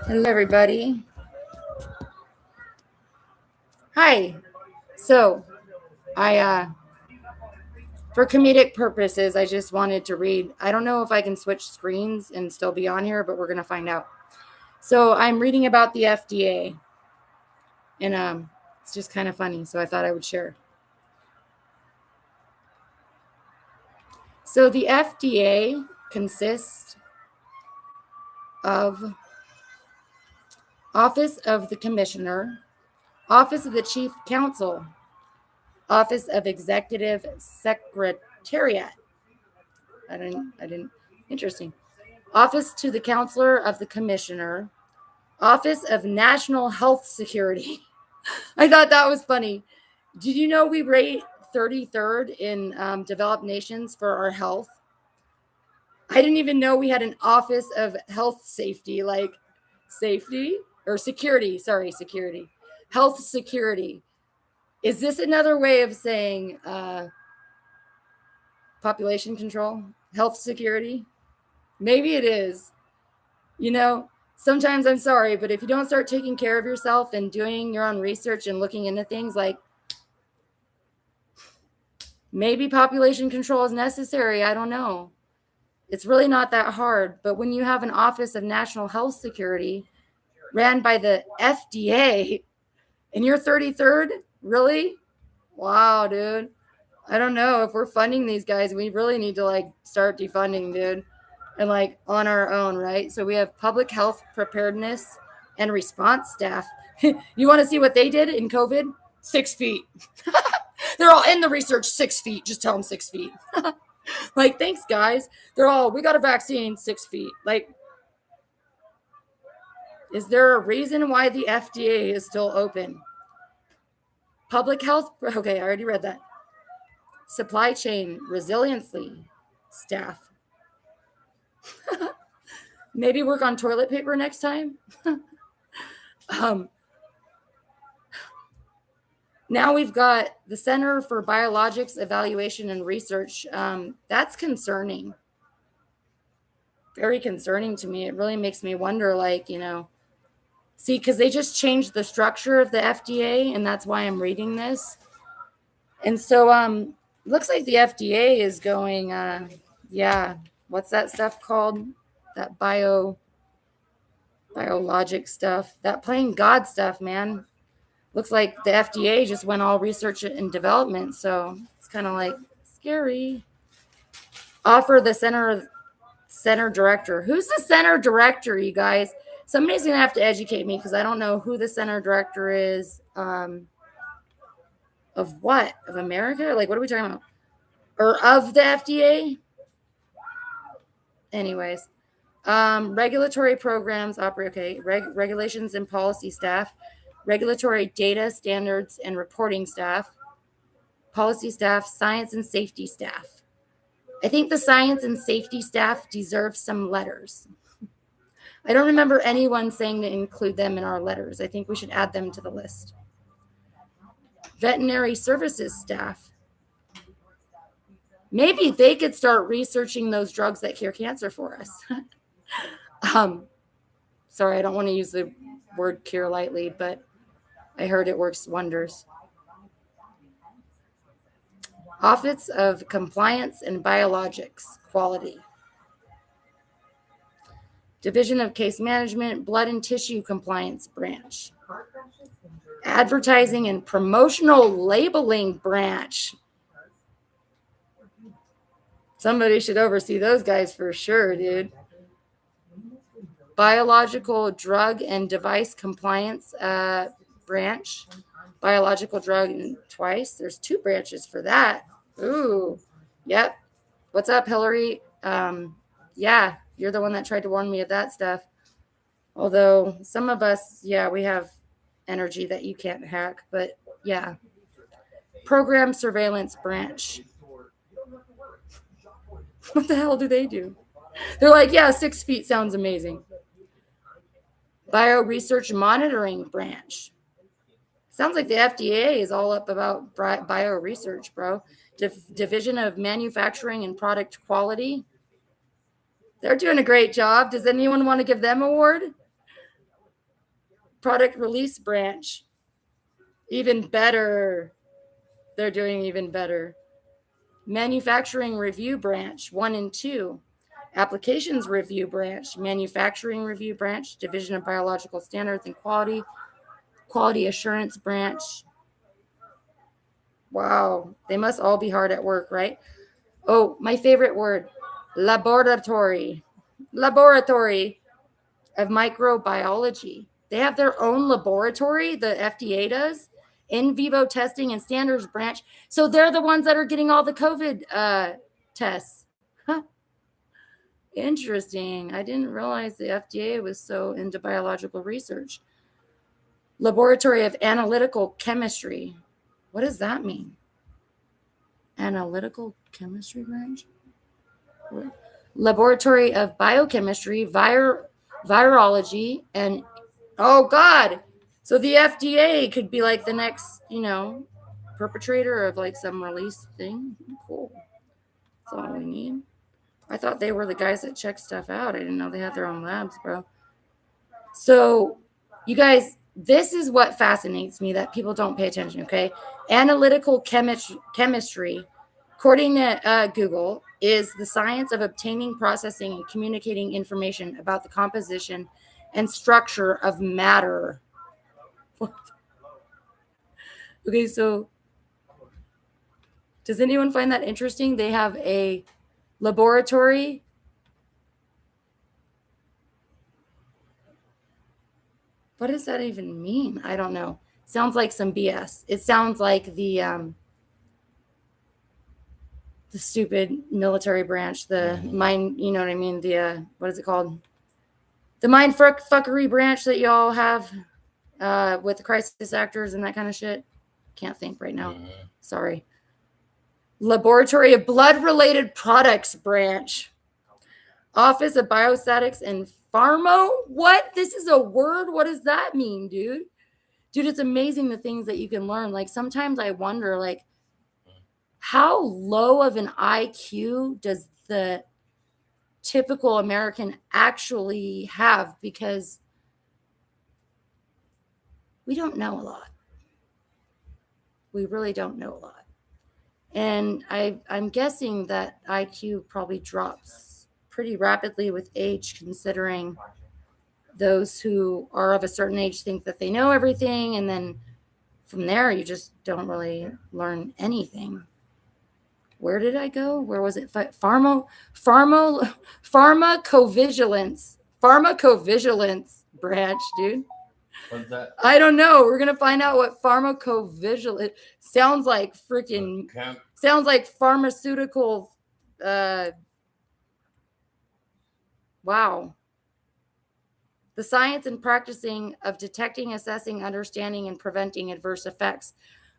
Hello, everybody. Hi. So, I for comedic purposes, I just wanted to read. I don't know if I can switch screens and still be on here, but we're gonna find out. So, I'm reading about the FDA, and it's just kind of funny. So, I thought I would share. So, the FDA consists of Office of the Commissioner, Office of the Chief Counsel, Office of Executive Secretariat. I didn't. Interesting. Office to the Counselor of the Commissioner, Office of National Health Security. I thought that was funny. Did you know we rate 33rd in developed nations for our health? I didn't even know we had an Office of Health Safety, like safety or security. Sorry, security. Health security. Is this another way of saying population control? Health security? Maybe it is. You know, sometimes I'm sorry, but if you don't start taking care of yourself and doing your own research and looking into things like maybe population control is necessary, I don't know. It's really not that hard. But when you have an Office of National Health Security ran by the FDA and you're 33rd, really? Wow, dude. I don't know if we're funding these guys. We really need to like start defunding, dude, and like on our own, right? So we have public health preparedness and response staff. You want to see what they did in COVID? 6 feet. They're all in the research 6 feet. Just tell them 6 feet. Like, thanks, guys. We got a vaccine 6 feet. Like, is there a reason why the FDA is still open? Public health. Okay, I already read that. Supply chain resiliency staff. Maybe work on toilet paper next time. Now we've got the Center for Biologics Evaluation and Research. That's concerning. Very concerning to me. It really makes me wonder, like, see, because they just changed the structure of the FDA, and that's why I'm reading this. And so looks like the FDA is going, what's that stuff called? That biologic stuff, that playing God stuff, man. Looks like the FDA just went all research and development, so it's kind of like scary. Offer the center director. Who's the center director, you guys? Somebody's gonna have to educate me because I don't know who the center director is. Of what? Of America? Like, what are we talking about? Or of the FDA? Anyways, regulatory programs operate. Okay, regulations and policy staff, regulatory data standards and reporting staff, policy staff, science and safety staff. I think the science and safety staff deserve some letters. I don't remember anyone saying to include them in our letters. I think we should add them to the list. Veterinary services staff. Maybe they could start researching those drugs that cure cancer for us. Sorry, I don't want to use the word cure lightly, but I heard it works wonders. Office of Compliance and Biologics Quality. Division of Case Management, Blood and Tissue Compliance Branch. Advertising and Promotional Labeling Branch. Somebody should oversee those guys for sure, dude. Biological Drug and Device Compliance Branch. Biological drug twice. There's 2 branches for that. Ooh, yep. What's up, Hillary? Yeah, you're the one that tried to warn me of that stuff. Although some of us, we have energy that you can't hack, but yeah. Program Surveillance Branch. What the hell do they do? They're like, 6 feet sounds amazing. Bio Research Monitoring Branch. Sounds like the FDA is all up about bio research, bro. Division of Manufacturing and Product Quality. They're doing a great job. Does anyone want to give them an award? Product release branch. Even better. They're doing even better. Manufacturing review branch 1 and 2. Applications review branch, manufacturing review branch, division of biological standards and quality assurance branch. Wow, they must all be hard at work, right? Oh, my favorite word, laboratory of microbiology. They have their own laboratory, the FDA does, in vivo testing and standards branch. So they're the ones that are getting all the COVID tests. Huh. Interesting. I didn't realize the FDA was so into biological research. Laboratory of analytical chemistry. What does that mean? Analytical chemistry branch? Laboratory of biochemistry, virology, and oh God. So the FDA could be like the next, perpetrator of like some release thing. Cool. That's all we need. I thought they were the guys that check stuff out. I didn't know they had their own labs, bro. So, you guys, this is what fascinates me that people don't pay attention, okay? Analytical chemistry, according to Google, is the science of obtaining, processing, and communicating information about the composition and structure of matter. What? Okay, so does anyone find that interesting? They have a laboratory. What does that even mean? I don't know. Sounds like some BS. It sounds like the stupid military branch, the mind, you know what I mean? The what is it called? The mind fuckery branch that y'all have with the crisis actors and that kind of shit. Can't think right now. Sorry. Laboratory of blood-related products branch. Office of Biostatics and Pharmo? What? This is a word? What does that mean, dude? Dude, it's amazing the things that you can learn. Like, sometimes I wonder, like, how low of an IQ does the typical American actually have? Because we don't know a lot. We really don't know a lot. And I'm guessing that IQ probably drops pretty rapidly with age, considering those who are of a certain age think that they know everything, and then from there you just don't really learn anything. Where did I go? Where was it? Pharmacovigilance branch, dude. What's that? I don't know. We're gonna find out what pharmacovigilance sounds like. Sounds like pharmaceutical. Wow. The science and practicing of detecting, assessing, understanding, and preventing adverse effects.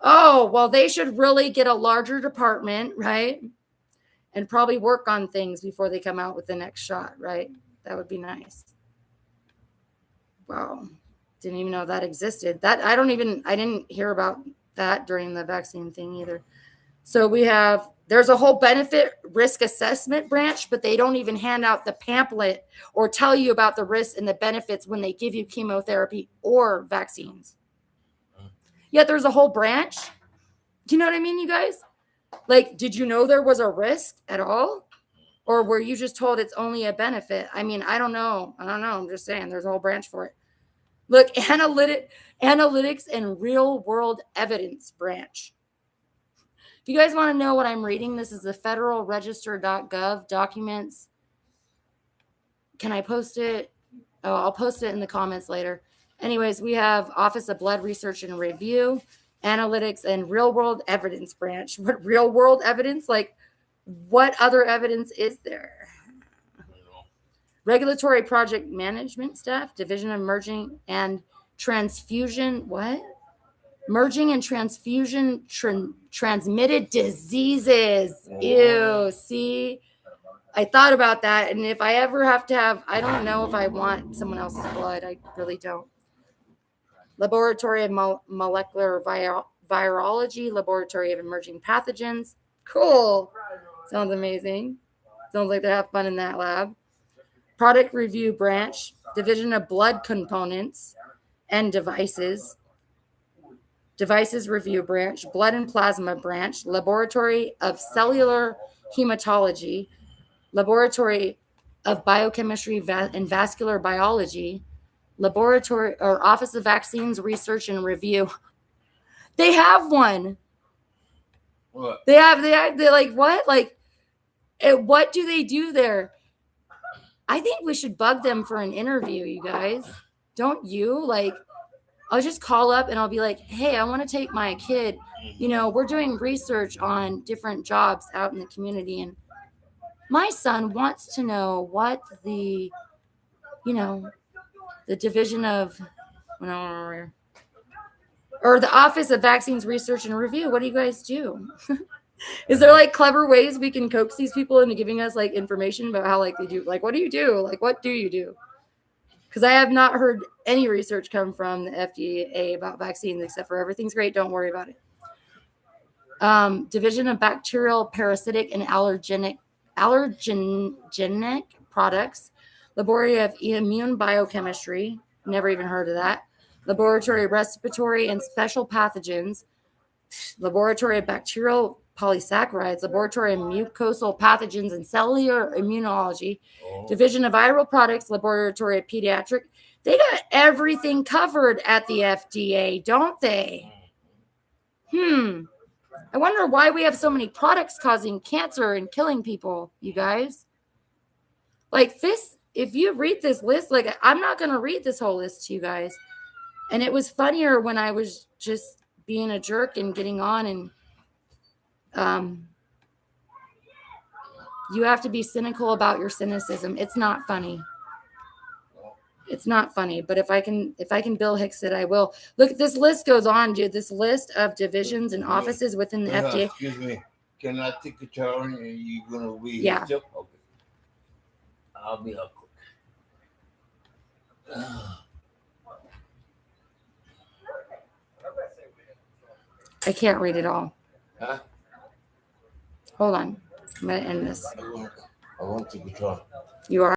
Oh, well, they should really get a larger department, right? And probably work on things before they come out with the next shot, right? That would be nice. Wow. Didn't even know that existed. I didn't hear about that during the vaccine thing either. So there's a whole benefit risk assessment branch, but they don't even hand out the pamphlet or tell you about the risks and the benefits when they give you chemotherapy or vaccines. Yet there's a whole branch. Do you know what I mean, you guys? Like, did you know there was a risk at all? Or were you just told it's only a benefit? I mean, I don't know. I'm just saying there's a whole branch for it. Look, analytics and real world evidence branch. If you guys want to know what I'm reading, this is the federalregister.gov documents. Can I post it? Oh, I'll post it in the comments later. Anyways, we have Office of Blood Research and Review, Analytics, and Real World Evidence branch. What real world evidence? Like, what other evidence is there? Regulatory Project Management Staff, Division of Merging and Transfusion. What? Merging and transfusion transmitted diseases. Ew, see? I thought about that, and if I ever have to I don't know if I want someone else's blood. I really don't. Laboratory of Molecular Virology, Laboratory of Emerging Pathogens. Cool. Sounds amazing. Sounds like they have fun in that lab. Product Review Branch, Division of Blood Components, and Devices Review Branch, Blood and Plasma Branch, Laboratory of Cellular Hematology, Laboratory of Biochemistry and Vascular Biology, Laboratory or Office of Vaccines Research and Review. They have one. What? They're like, what? Like, what do they do there? I think we should bug them for an interview, you guys. Don't you? Like, I'll just call up and I'll be like, hey, I want to take my kid. You know, we're doing research on different jobs out in the community. And my son wants to know what the, the division of, or the Office of Vaccines Research and Review. What do you guys do? Is there like clever ways we can coax these people into giving us like information about how like they do? Like, what do you do? Like, what do you do? Because I have not heard any research come from the FDA about vaccines, except for everything's great. Don't worry about it. Division of Bacterial, Parasitic, and Allergenic Products. Laboratory of Immune Biochemistry. Never even heard of that. Laboratory of Respiratory and Special Pathogens. Laboratory of Bacterial Polysaccharides. Laboratory of Mucosal Pathogens and Cellular Immunology. Division of Viral Products. Laboratory of Pediatric. They got everything covered at the FDA, don't they? I wonder why we have so many products causing cancer and killing people, you guys. Like this, if you read this list, like I'm not going to read this whole list to you guys. And it was funnier when I was just being a jerk and getting on, and you have to be cynical about your cynicism. It's not funny. It's not funny, but if I can Bill Hicks it, I will. Look, this list goes on, dude. This list of divisions and offices within the FDA. Excuse me. Can I take a shower and you're gonna read? Yeah. Okay. I'll be up quick. I can't read it all. Huh? Hold on. I'm gonna end this. I want to take a shower. You are.